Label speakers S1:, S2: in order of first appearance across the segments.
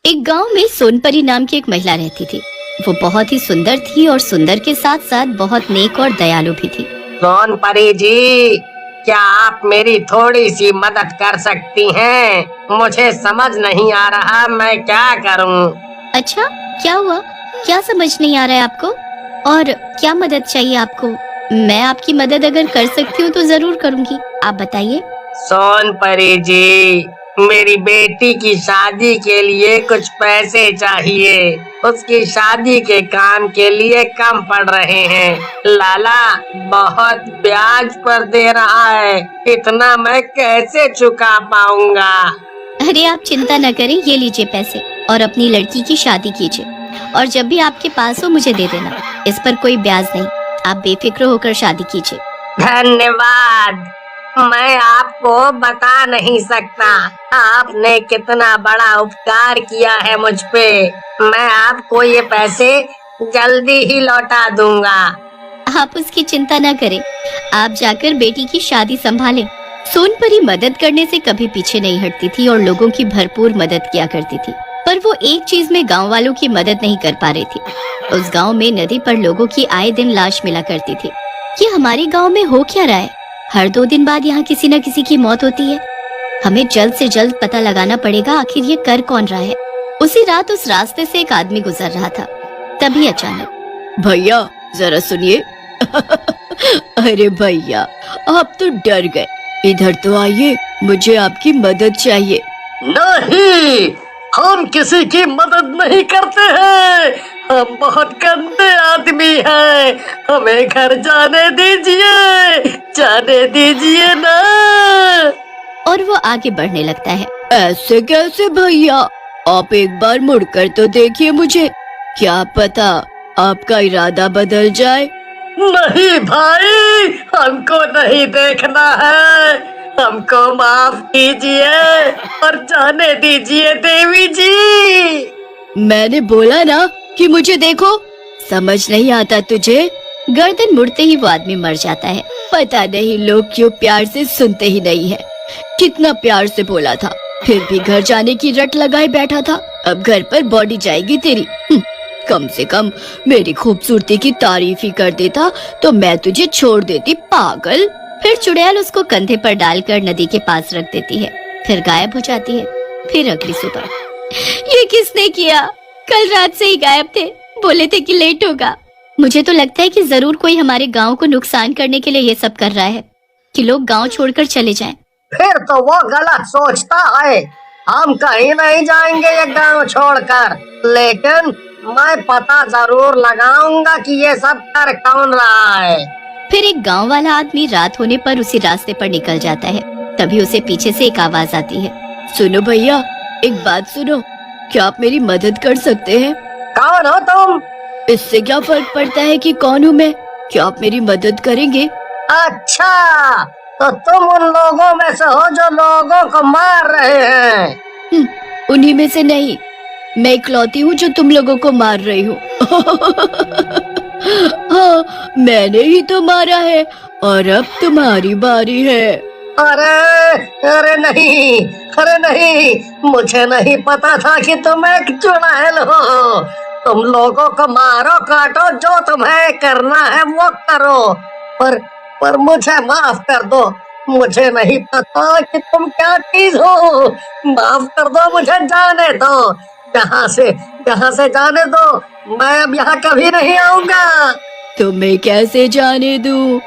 S1: एक गांव में सोनपरी नाम की एक महिला रहती थी। वो बहुत ही सुंदर थी और सुंदर के साथ साथ बहुत नेक और दयालु भी थी।
S2: सोनपरी जी, क्या आप मेरी थोड़ी सी मदद कर सकती हैं? मुझे समझ नहीं आ रहा मैं क्या करूं।
S1: अच्छा, क्या हुआ? क्या समझ नहीं आ रहा है आपको? और क्या मदद चाहिए आपको? मैं आपकी मदद अगर कर सकती हूँ तो जरूर करूँगी। आप बताइए।
S2: सोनपरी जी, मेरी बेटी की शादी के लिए कुछ पैसे चाहिए। उसकी शादी के काम के लिए कम पड़ रहे हैं। लाला बहुत ब्याज पर दे रहा है, इतना मैं कैसे चुका पाऊंगा?
S1: अरे आप चिंता न करें, ये लीजिए पैसे और अपनी लड़की की शादी कीजिए। और जब भी आपके पास हो मुझे दे देना। इस पर कोई ब्याज नहीं। आप बेफिक्र होकर शादी कीजिए।
S2: धन्यवाद। मैं आपको बता नहीं सकता आपने कितना बड़ा उपकार किया है मुझ पे। मैं आपको ये पैसे जल्दी ही लौटा दूंगा।
S1: आप उसकी चिंता न करें। आप जाकर बेटी की शादी संभालें। सोनपरी मदद करने से कभी पीछे नहीं हटती थी और लोगों की भरपूर मदद किया करती थी। पर वो एक चीज में गांव वालों की मदद नहीं कर पा रही थी। उस गांव में नदी पर लोगों की आए दिन लाश मिला करती थी। ये हमारे गांव में हो क्या रहा है? हर 2 दिन बाद यहाँ किसी न किसी की मौत होती है। हमें जल्द से जल्द पता लगाना पड़ेगा आखिर ये कर कौन रहा है। उसी रात उस रास्ते से एक आदमी गुजर रहा था। तभी अचानक,
S3: भैया जरा सुनिए। अरे भैया, आप तो डर गए। इधर तो आइए, मुझे आपकी मदद चाहिए।
S2: नहीं, हम किसी की मदद नहीं करते हैं। हम बहुत गंदे आदमी हैं। हमें घर जाने दीजिए ना।
S1: और वो आगे बढ़ने लगता है।
S3: ऐसे कैसे भैया? आप एक बार मुड़कर तो देखिए मुझे, क्या पता आपका इरादा बदल जाए।
S2: नहीं भाई, हमको नहीं देखना है। हमको माफ कीजिए और जाने दीजिए देवी जी।
S3: मैंने बोला ना कि मुझे देखो। समझ नहीं आता तुझे?
S1: गर्दन मुड़ते ही वो आदमी मर जाता है।
S3: पता नहीं लोग क्यों प्यार से सुनते ही नहीं है। कितना प्यार से बोला था, फिर भी घर जाने की रट लगाए बैठा था। अब घर पर बॉडी जाएगी तेरी। कम से कम मेरी खूबसूरती की तारीफ ही कर देता तो मैं तुझे छोड़ देती, पागल।
S1: फिर चुड़ैल उसको कंधे पर डालकर नदी के पास रख देती है, फिर गायब हो जाती है। फिर अगली सुबह, ये किसने किया? कल रात से ही गायब थे, बोले थे कि लेट होगा। मुझे तो लगता है कि जरूर कोई हमारे गांव को नुकसान करने के लिए ये सब कर रहा है कि लोग गांव छोड़कर चले जाएं।
S2: फिर तो वो गलत सोचता है। हम कहीं नहीं जाएंगे ये गांव छोड़कर, लेकिन मैं पता जरूर लगाऊंगा कि ये सब कर कौन रहा है।
S1: फिर एक गांव वाला आदमी रात होने पर उसी रास्ते पर निकल जाता है। तभी उसे पीछे से एक आवाज आती है।
S3: सुनो भैया, एक बात सुनो, क्या आप मेरी मदद कर सकते हैं?
S2: कौन हो तुम?
S3: इससे क्या फर्क पड़ता है कि कौन हूँ मैं? क्या आप मेरी मदद करेंगे?
S2: अच्छा, तो तुम उन लोगों में से हो जो लोगों को मार रहे हैं?
S3: उन्हीं में से नहीं, मैं इकलौती हूँ जो तुम लोगों को मार रही हूँ। हाँ, मैंने ही तो मारा है और अब तुम्हारी बारी है।
S2: अरे नहीं, मुझे नहीं पता था कि तुम एक चुड़ैल हो। तुम लोगों को मारो काटो, जो तुम्हें करना है वो करो, पर मुझे माफ कर दो। मुझे नहीं पता कि तुम क्या चीज हो। माफ कर दो, मुझे जाने दो। यहाँ से जाने दो। मैं अब यहाँ कभी नहीं आऊंगा।
S3: तुम्हें कैसे जाने दूं?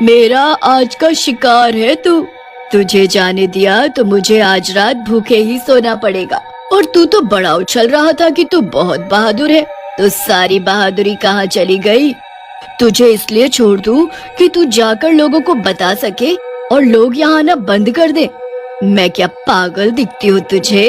S3: मेरा आज का शिकार है तू। तुझे जाने दिया तो मुझे आज रात भूखे ही सोना पड़ेगा। और तू तो बड़ा उछल रहा था कि तू बहुत बहादुर है, तो सारी बहादुरी कहाँ चली गई? तुझे इसलिए छोड़ दूं कि तू जाकर लोगों को बता सके और लोग यहाँ आना बंद कर दे। मैं क्या पागल दिखती हूँ तुझे?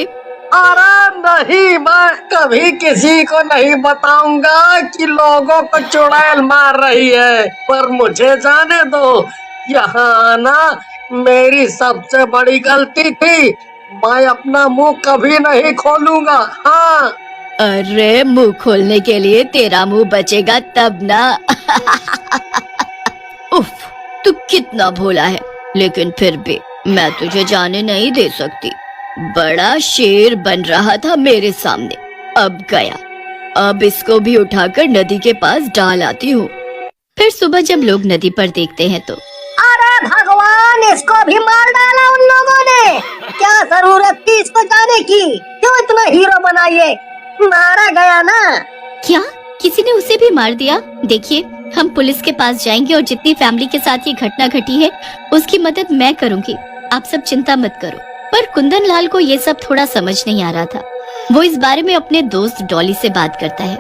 S2: अरे नहीं, मैं कभी किसी को नहीं बताऊंगा कि लोगों को चुड़ैल मार रही है। पर मुझे जाने दो। यहाँ आना मेरी सबसे बड़ी गलती थी। मैं अपना मुंह कभी नहीं खोलूंगा। हाँ।
S3: अरे मुंह खोलने के लिए तेरा मुंह बचेगा तब ना। उफ, तू कितना भोला है, लेकिन फिर भी मैं तुझे जाने नहीं दे सकती। बड़ा शेर बन रहा था मेरे सामने, अब गया। अब इसको भी उठाकर नदी के पास डाल आती हूँ।
S1: फिर सुबह जब लोग नदी पर देखते हैं तो
S2: अरे भगवान, इसको भी मार डाला उन लोगों ने। क्या जरूरत थी इसको जाने की? क्यों इतना हीरो बनाइए? मारा गया ना।
S1: क्या किसी ने उसे भी मार दिया? देखिए, हम पुलिस के पास जाएंगे और जितनी फैमिली के साथ ये घटना घटी है उसकी मदद मैं करूंगी। आप सब चिंता मत करो। पर कुंदन लाल को ये सब थोड़ा समझ नहीं आ रहा था। वो इस बारे में अपने दोस्त डॉली से बात करता है।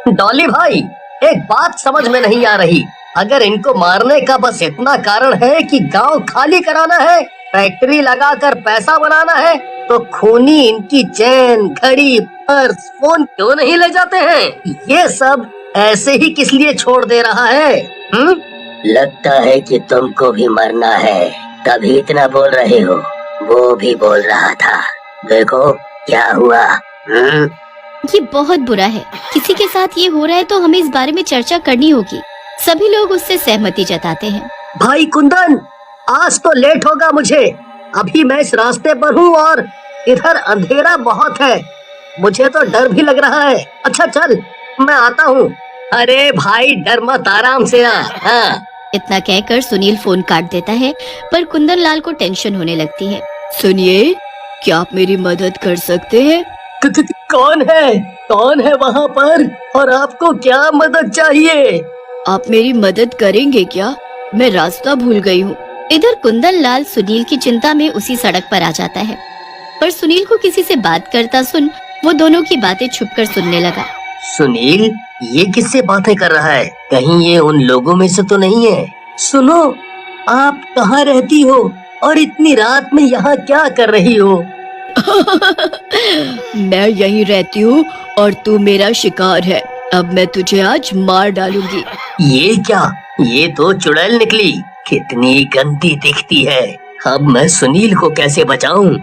S2: डॉली भाई, एक बात समझ में नहीं आ रही। अगर इनको मारने का बस इतना कारण है कि गांव खाली कराना है, फैक्ट्री लगाकर पैसा बनाना है, तो खूनी इनकी चेन, घड़ी, पर्स, फोन क्यों नहीं ले जाते हैं? ये सब ऐसे ही किस लिए छोड़ दे रहा है?
S4: लगता है कि तुमको भी मरना है, तभी इतना बोल रहे हो। वो भी बोल रहा था, देखो क्या हुआ।
S1: ये बहुत बुरा है। किसी के साथ ये हो रहा है तो हमें इस बारे में चर्चा करनी होगी। सभी लोग उससे सहमति जताते हैं।
S2: भाई कुंदन, आज तो लेट होगा मुझे। अभी मैं इस रास्ते पर हूँ और इधर अंधेरा बहुत है। मुझे तो डर भी लग रहा है। अच्छा चल, मैं आता हूँ। अरे भाई डर मत, आराम से आ। हाँ।
S1: इतना कहकर सुनील फोन काट देता है, पर कुंदन लाल को टेंशन होने लगती है।
S3: सुनिए, क्या आप मेरी मदद कर सकते हैं?
S2: कौन है? कौन है वहाँ पर? और आपको क्या मदद चाहिए?
S3: आप मेरी मदद करेंगे क्या? मैं रास्ता भूल गई हूँ।
S1: इधर कुंदन लाल सुनील की चिंता में उसी सड़क पर आ जाता है, पर सुनील को किसी से बात करता सुन वो दोनों की बातें छुपकर सुनने लगा।
S2: सुनील, ये किससे बातें कर रहा है? कहीं ये उन लोगों में से तो नहीं है? सुनो, आप कहाँ रहती हो और इतनी रात में यहाँ क्या कर रही हो?
S3: मैं यहीं रहती हूँ और तू मेरा शिकार है। अब मैं तुझे आज मार डालूंगी।
S2: ये क्या? ये तो चुड़ैल निकली। कितनी गंदी दिखती है। अब मैं सुनील को कैसे बचाऊं?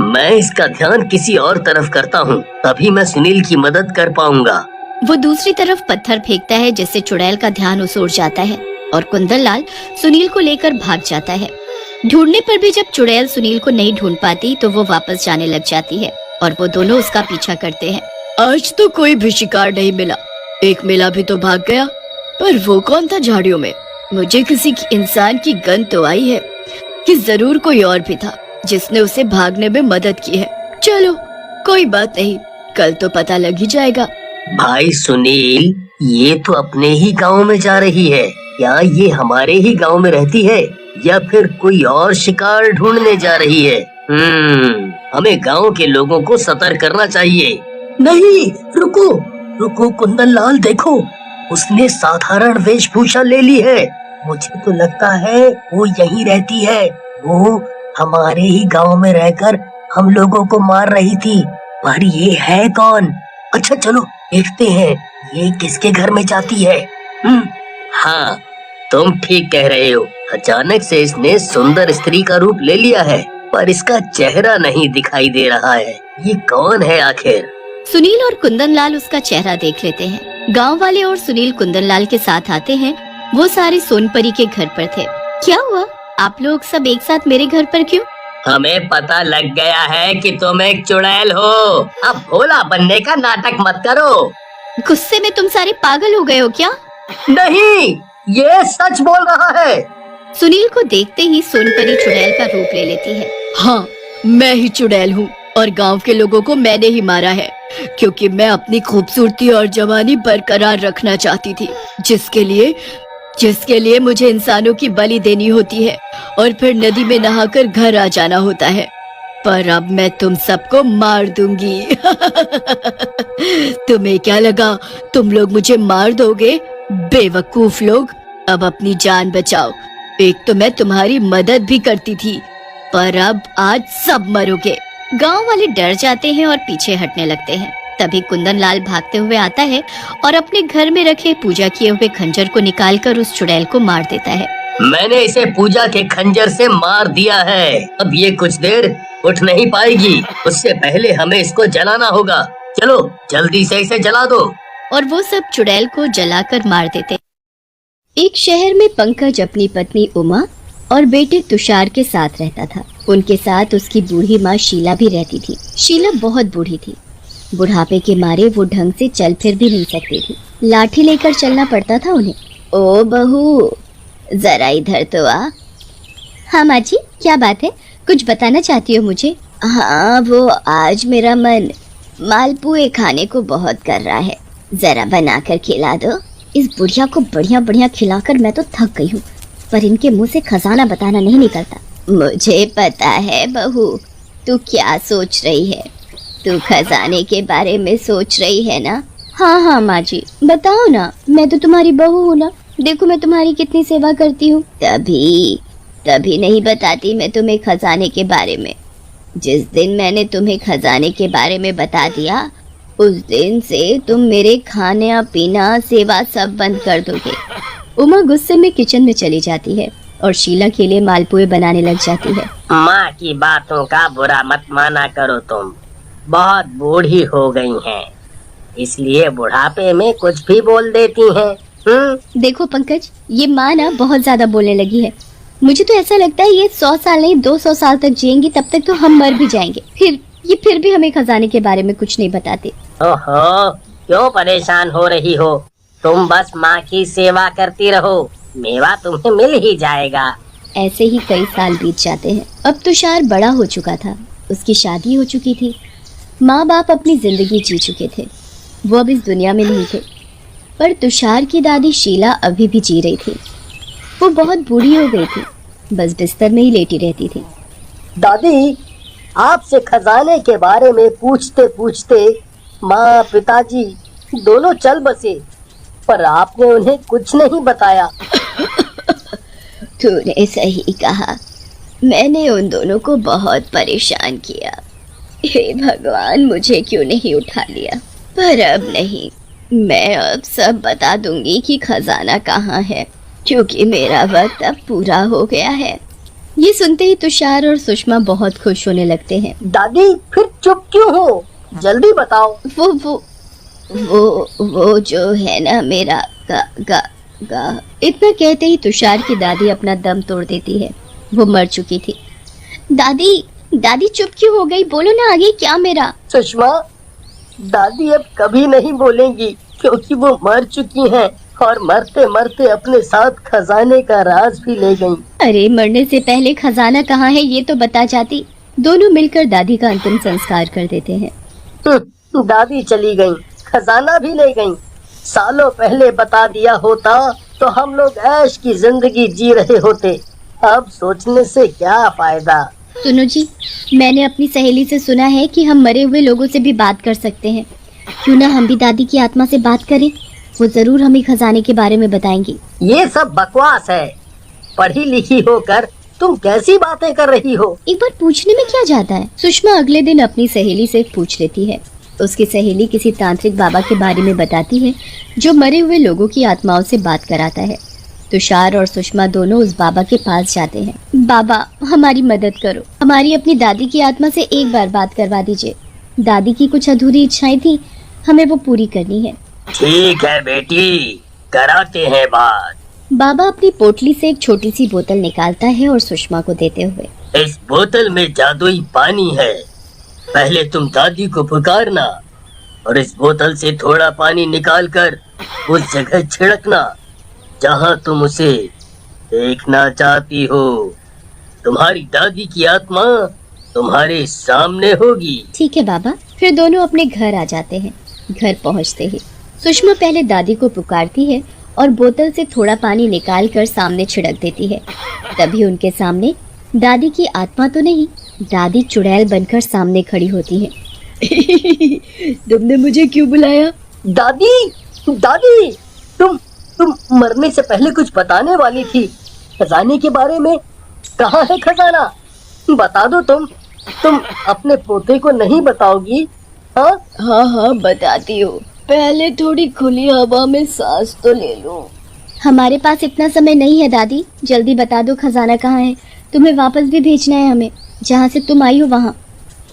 S2: मैं इसका ध्यान किसी और तरफ करता हूँ, तभी मैं सुनील की मदद कर पाऊंगा।
S1: वो दूसरी तरफ पत्थर फेंकता है जिससे चुड़ैल का ध्यान उस ओर जाता है और कुंदन लाल सुनील को लेकर भाग जाता है। ढूंढने पर भी जब चुड़ैल सुनील को नहीं ढूंढ पाती तो वो वापस जाने लग जाती है और वो दोनों उसका पीछा करते हैं।
S3: आज तो कोई भी शिकार नहीं मिला। एक मिला भी तो भाग गया, पर वो कौन था झाड़ियों में? मुझे किसी इंसान की गंध तो आई है कि जरूर कोई और भी था जिसने उसे भागने में मदद की है। चलो कोई बात नहीं, कल तो पता लग ही जाएगा।
S2: भाई सुनील, ये तो अपने ही गांव में जा रही है। क्या ये हमारे ही गांव में रहती है या फिर कोई और शिकार ढूंढने जा रही है? हमें गांव के लोगों को सतर्क करना चाहिए। नहीं, रुको रुको कुंदन लाल, देखो उसने साधारण वेशभूषा ले ली है। मुझे तो लगता है वो यहीं रहती है। वो हमारे ही गांव में रहकर हम लोगों को मार रही थी। पर ये है कौन? अच्छा चलो देखते हैं ये किसके घर में जाती है। हाँ, तुम ठीक कह रहे हो। अचानक से इसने सुंदर स्त्री का रूप ले लिया है, पर इसका चेहरा नहीं दिखाई दे रहा है। ये कौन है आखिर?
S1: सुनील और कुंदन लाल उसका चेहरा देख लेते हैं। गांव वाले और सुनील कुंदन लाल के साथ आते हैं। वो सारे सोनपरी के घर पर थे। क्या हुआ? आप लोग सब एक साथ मेरे घर पर क्यों?
S2: हमें पता लग गया है कि तुम एक चुड़ैल हो। अब भोला बनने का नाटक मत करो।
S1: गुस्से में तुम सारे पागल हो गए हो क्या?
S2: नहीं, ये सच बोल रहा है।
S1: सुनील को देखते ही सोनपरी चुड़ैल का रूप ले लेती है।
S3: हाँ, मैं ही चुड़ैल हूँ और गांव के लोगों को मैंने ही मारा है, क्योंकि मैं अपनी खूबसूरती और जवानी बरकरार रखना चाहती थी, जिसके लिए मुझे इंसानों की बलि देनी होती है और फिर नदी में नहाकर घर आ जाना होता है। पर अब मैं तुम सबको मार दूंगी। तुम्हें क्या लगा तुम लोग मुझे मार दोगे? बेवकूफ लोग, अब अपनी जान बचाओ। एक तो मैं तुम्हारी मदद भी करती थी, पर अब आज सब मरोगे।
S1: गांव वाले डर जाते हैं और पीछे हटने लगते हैं। तभी कुंदन लाल भागते हुए आता है और अपने घर में रखे पूजा किए हुए खंजर को निकालकर उस चुड़ैल को मार देता है।
S2: मैंने इसे पूजा के खंजर से मार दिया है। अब ये कुछ देर उठ नहीं पाएगी। उससे पहले हमें इसको जलाना होगा। चलो जल्दी से इसे जला दो।
S1: और वो सब चुड़ैल को जलाकर मार देते। एक शहर में पंकज अपनी पत्नी उमा और बेटे तुषार के साथ रहता था। उनके साथ उसकी बूढ़ी माँ शीला भी रहती थी। शीला बहुत बूढ़ी थी। बुढ़ापे के मारे वो ढंग से चल फिर भी नहीं सकती थी। लाठी लेकर चलना पड़ता था उन्हें। ओ बहू, जरा इधर तो आ। हाँ माँ जी, क्या बात है? कुछ बताना चाहती हो मुझे? हाँ, वो आज मेरा मन मालपुए खाने को बहुत कर रहा है। जरा बना कर खिला दो। इस बुढ़िया को बढ़िया बढ़िया खिलाकर मैं तो थक गई हूँ, पर इनके मुंह से खजाना बताना नहीं निकलता। मुझे पता है बहू, तू क्या सोच रही है। तू खजाने के बारे में सोच रही है ना? हाँ हाँ माँ जी, बताओ ना, मैं तो तुम्हारी बहू हूँ ना। देखो मैं तुम्हारी कितनी सेवा करती हूँ। तभी नहीं बताती मैं तुम्हें खजाने के बारे में। जिस दिन मैंने तुम्हें खजाने के बारे में बता दिया, उस दिन से तुम मेरे खाना पीना सेवा सब बंद कर दोगे। उमा गुस्से में किचन में चली जाती है और शीला के लिए मालपुए बनाने लग जाती है।
S2: माँ की बातों का बुरा मत माना करो, तुम बहुत बूढ़ी हो गई हैं, इसलिए बुढ़ापे में कुछ भी बोल देती हैं।
S1: देखो पंकज, ये माँ ना बहुत ज्यादा बोलने लगी है। मुझे तो ऐसा लगता है ये 100 साल नहीं 200 साल तक जिएंगी, तब तक तो हम मर भी जाएंगे। फिर भी हमें खजाने के बारे में कुछ नहीं बताते।
S2: ओहो, क्यों परेशान हो रही हो? तुम बस माँ की सेवा करती रहो, मेवा तुम्हें मिल ही जाएगा।
S1: ऐसे ही कई साल बीत जाते हैं। अब तुषार बड़ा हो चुका था, उसकी शादी हो चुकी थी, माँ बाप अपनी जिंदगी जी चुके थे। वो अब इस दुनिया में नहीं थे, पर तुषार की दादी शीला अभी भी जी रही थी। वो बहुत बूढ़ी हो गई थी, बस बिस्तर में ही लेटी रहती थी।
S2: दादी, आपसे खजाने के बारे में पूछते पूछते माँ पिताजी दोनों चल बसे, पर आपने उन्हें कुछ नहीं बताया।
S1: तूने सही कहा, मैंने उन दोनों को बहुत परेशान किया। हे भगवान, मुझे क्यों नहीं उठा लिया? पर अब नहीं, मैं अब सब बता दूंगी कि खजाना कहाँ है, क्योंकि मेरा वक्त अब पूरा हो गया है। ये सुनते ही तुषार और सुषमा बहुत खुश होने लगते हैं।
S2: दादी, फिर चुप क्यों हो? जल्दी बताओ।
S1: वो जो है ना मेरा गा। इतना कहते ही तुषार की दादी अपना दम तोड़ देती है। वो मर चुकी थी। दादी चुप क्यों हो गई? बोलो ना आगे क्या मेरा?
S2: सुषमा, दादी अब कभी नहीं बोलेंगी, क्योंकि वो मर चुकी हैं और मरते मरते अपने साथ खजाने का राज भी ले गईं।
S1: अरे, मरने से पहले खजाना कहाँ है ये तो बता जाती। दोनों मिलकर दादी का अंतिम संस्कार कर देते हैं।
S2: दादी चली गईं, खजाना भी ले गईं। सालों पहले बता दिया होता तो हम लोग ऐश की जिंदगी जी रहे होते। अब सोचने से क्या फायदा।
S1: सुनो जी, मैंने अपनी सहेली से सुना है कि हम मरे हुए लोगों से भी बात कर सकते हैं। क्यों ना हम भी दादी की आत्मा से बात करें? वो जरूर हमें खजाने के बारे में बताएंगी।
S2: ये सब बकवास है। पढ़ी लिखी होकर तुम कैसी बातें कर रही हो?
S1: एक बार पूछने में क्या जाता है? सुषमा अगले दिन अपनी सहेली से पूछ लेती है। उसकी सहेली किसी तांत्रिक बाबा के बारे में बताती है, जो मरे हुए लोगों की आत्माओं से बात कराता है। तुषार और सुषमा दोनों उस बाबा के पास जाते हैं। बाबा, हमारी मदद करो, हमारी अपनी दादी की आत्मा से एक बार बात करवा दीजिए। दादी की कुछ अधूरी इच्छाएं थी, हमें वो पूरी करनी है।
S2: ठीक है बेटी, कराते हैं बात।
S1: बाबा अपनी पोटली से एक छोटी सी बोतल निकालता है और सुषमा को देते हुए,
S2: इस बोतल में जादुई पानी है। पहले तुम दादी को पुकारना और इस बोतल से थोड़ा पानी निकालकर उस जगह छिड़कना जहाँ तुम उसे देखना चाहती हो। तुम्हारी दादी की आत्मा तुम्हारे सामने होगी।
S1: ठीक है बाबा। फिर दोनों अपने घर आ जाते हैं। घर पहुँचते ही सुषमा पहले दादी को पुकारती है और बोतल से थोड़ा पानी निकालकर सामने छिड़क देती है। तभी उनके सामने दादी की आत्मा तो नहीं, दादी चुड़ैल बनकर सामने खड़ी होती है।
S3: तुमने मुझे क्यों बुलाया?
S2: दादी, दादी, तुम मरने से पहले कुछ बताने वाली थी खजाने के बारे में। कहाँ है खजाना? बता दो। तुम अपने पोते को नहीं बताओगी?
S3: हाँ बताती हूँ, पहले थोड़ी खुली हवा में सांस तो ले लो।
S1: हमारे पास इतना समय नहीं है दादी, जल्दी बता दो खजाना कहाँ है। तुम्हें वापस भी भेजना है हमें, जहाँ से तुम आई हो वहाँ।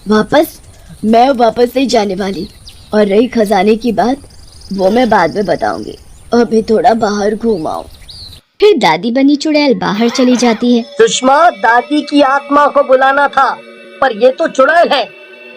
S3: वापस? मैं वापस नहीं जाने वाली। और रही खजाने की बात, वो मैं बाद में बताऊंगी। अभी थोड़ा बाहर घूमाऊं।
S1: फिर दादी बनी चुड़ैल बाहर चली जाती है।
S2: सुषमा, दादी की आत्मा को बुलाना था, पर ये तो चुड़ैल है।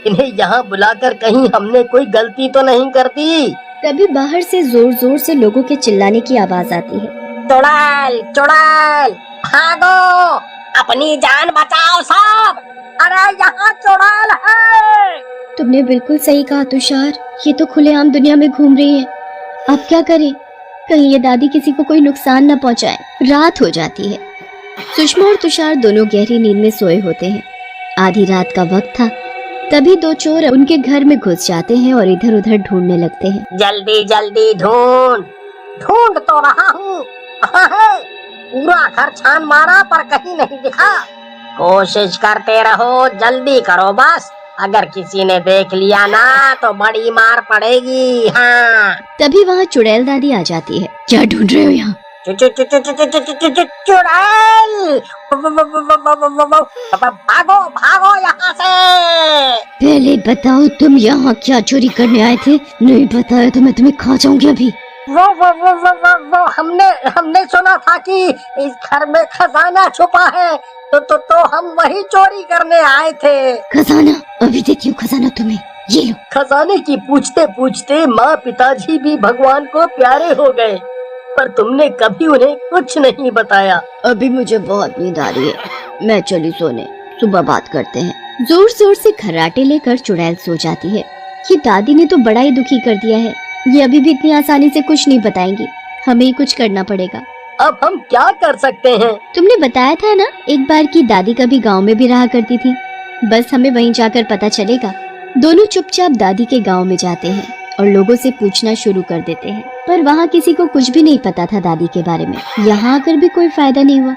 S2: इन्हें यहाँ बुलाकर कहीं हमने कोई गलती तो नहीं कर दी।
S1: तभी बाहर से जोर जोर से लोगों के चिल्लाने की आवाज आती है।
S2: चुड़ैल, चुड़ैल, भागो, अपनी जान बचाओ सब। अरे यहाँ चुड़ैल है।
S1: तुमने बिल्कुल सही कहा तुषार, ये तो खुलेआम दुनिया में घूम रही है। अब क्या करें, कहीं ये दादी किसी को कोई नुकसान न पहुंचाए। रात हो जाती है। सुषमा और तुषार दोनों गहरी नींद में सोए होते हैं। आधी रात का वक्त था। तभी दो चोर उनके घर में घुस जाते हैं और इधर उधर ढूंढने लगते हैं।
S2: जल्दी जल्दी ढूंढ तो रहा हूँ। कहाँ है? पूरा घर छान मारा पर कहीं नहीं दिखा। कोशिश करते रहो, जल्दी करो बस। अगर किसी ने देख लिया ना तो बड़ी मार पड़ेगी। हाँ।
S1: तभी वहाँ चुड़ैल दादी आ जाती है। क्या ढूंढ रहे हो यहाँ?
S2: चुड़ैल, भागो भागो यहाँ से।
S1: पहले बताओ, तुम यहाँ क्या चोरी करने आए थे? नहीं बताया तो मैं तुम्हें खा जाऊंगी अभी।
S2: वो हमने सुना था कि इस घर में खजाना छुपा है, तो हम वही चोरी करने आए थे।
S1: खजाना? अभी देखियो खजाना तुम्हें, ये लो।
S2: खजाने की पूछते पूछते माँ पिताजी भी भगवान को प्यारे हो गए, पर तुमने कभी उन्हें कुछ नहीं बताया।
S1: अभी मुझे बहुत नींद आ रही है, मैं चली सोने, सुबह बात करते हैं। जोर जोर से खर्राटे लेकर चुड़ैल सो जाती है। ये दादी ने तो बड़ा ही दुखी कर दिया है। ये अभी भी इतनी आसानी से कुछ नहीं बताएंगी, हमें ही कुछ करना पड़ेगा।
S2: अब हम क्या कर सकते हैं?
S1: तुमने बताया था ना एक बार कि दादी कभी गांव में भी रहा करती थी, बस हमें वहीं जाकर पता चलेगा। दोनों चुपचाप दादी के गांव में जाते हैं और लोगों से पूछना शुरू कर देते हैं, पर वहाँ किसी को कुछ भी नहीं पता था दादी के बारे में। यहाँ आकर भी कोई फायदा नहीं हुआ।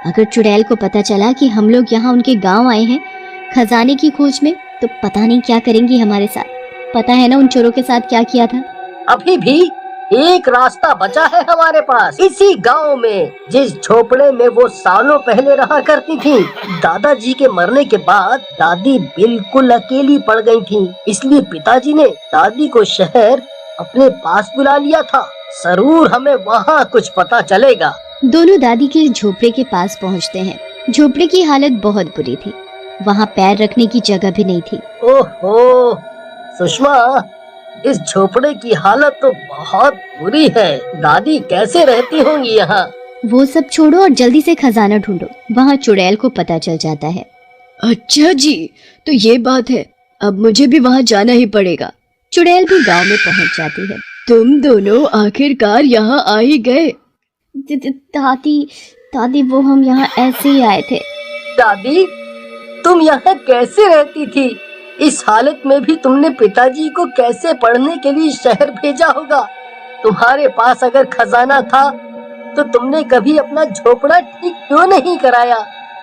S1: अगर चुड़ैल को पता चला कि हम लोग यहाँ उनके गाँव आए हैं खजाने की खोज में, तो पता नहीं क्या करेंगी हमारे साथ। पता है ना उन चोरों के साथ क्या किया था?
S2: अभी भी एक रास्ता बचा है हमारे पास। इसी गांव में जिस झोपड़े में वो सालों पहले रहा करती थी, दादाजी के मरने के बाद दादी बिल्कुल अकेली पड़ गई थी। इसलिए पिताजी ने दादी को शहर अपने पास बुला लिया था। जरूर हमें वहाँ कुछ पता चलेगा।
S1: दोनों दादी के झोपड़े के पास पहुँचते हैं। झोपड़े की हालत बहुत बुरी थी, वहाँ पैर रखने की जगह भी नहीं थी।
S2: ओहो सुषमा, इस झोपड़े की हालत तो बहुत बुरी है। दादी कैसे रहती होंगी यहाँ?
S1: वो सब छोड़ो और जल्दी से खजाना ढूंढो। वहाँ चुड़ैल को पता चल जाता है।
S3: अच्छा जी, तो ये बात है, अब मुझे भी वहाँ जाना ही पड़ेगा।
S1: चुड़ैल भी गांव में पहुँच जाती है।
S3: तुम दोनों आखिरकार यहाँ आ ही गए।
S1: दादी वो हम यहाँ ऐसे ही आए थे।
S2: दादी, तुम यहाँ कैसे रहती थी? इस हालत में भी तुमने पिताजी को कैसे पढ़ने के लिए शहर भेजा होगा? तुम्हारे पास अगर खजाना था तो तुमने कभी अपना झोपड़ा ठीक क्यों नहीं कराया?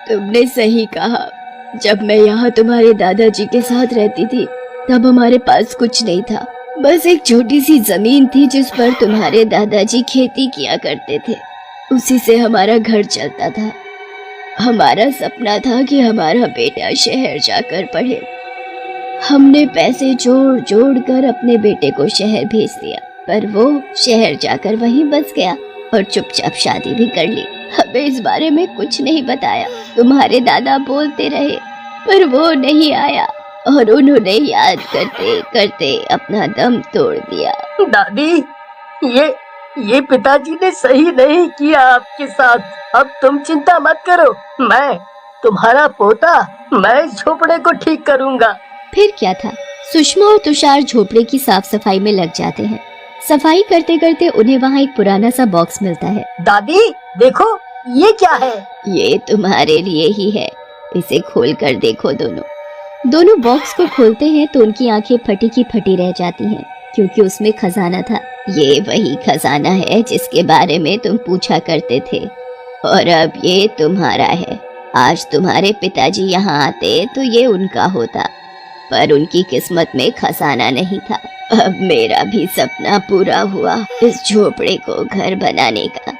S3: तुमने सही कहा, जब मैं यहाँ तुम्हारे दादाजी के साथ रहती थी तब हमारे पास कुछ नहीं था। बस एक छोटी सी जमीन थी जिस पर तुम्हारे दादाजी खेती किया करते थे, उसी से हमारा घर चलता था। हमारा सपना था कि हमारा बेटा शहर जाकर पढ़े। हमने पैसे जोड़ जोड़ कर अपने बेटे को शहर भेज दिया, पर वो शहर जाकर वहीं बस गया और चुपचाप शादी भी कर ली। हमें इस बारे में कुछ नहीं बताया। तुम्हारे दादा बोलते रहे पर वो नहीं आया और उन्होंने याद करते करते अपना दम तोड़ दिया।
S2: दादी, ये पिताजी ने सही नहीं किया आपके साथ। अब तुम चिंता मत करो, मैं तुम्हारा पोता, मैं इस झोपड़े को ठीक करूँगा।
S1: फिर क्या था, सुषमा और तुषार झोपड़े की साफ सफाई में लग जाते हैं। सफाई करते करते उन्हें वहाँ एक पुराना सा बॉक्स मिलता है।
S2: दादी देखो, ये क्या है?
S1: ये तुम्हारे लिए ही है, इसे खोल कर देखो। दोनों बॉक्स को खोलते हैं तो उनकी आंखें फटी की फटी रह जाती हैं, क्योंकि उसमें खजाना था। ये वही खजाना है जिसके बारे में तुम पूछा करते थे, और अब ये तुम्हारा है। आज तुम्हारे पिताजी यहाँ आते तो ये उनका होता, पर उनकी किस्मत में खजाना नहीं था। अब मेरा भी सपना पूरा हुआ, इस झोपड़े को घर बनाने का,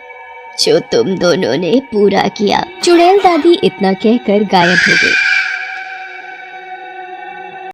S1: जो तुम दोनों ने पूरा किया। चुड़ैल दादी इतना कहकर गायब हो गई।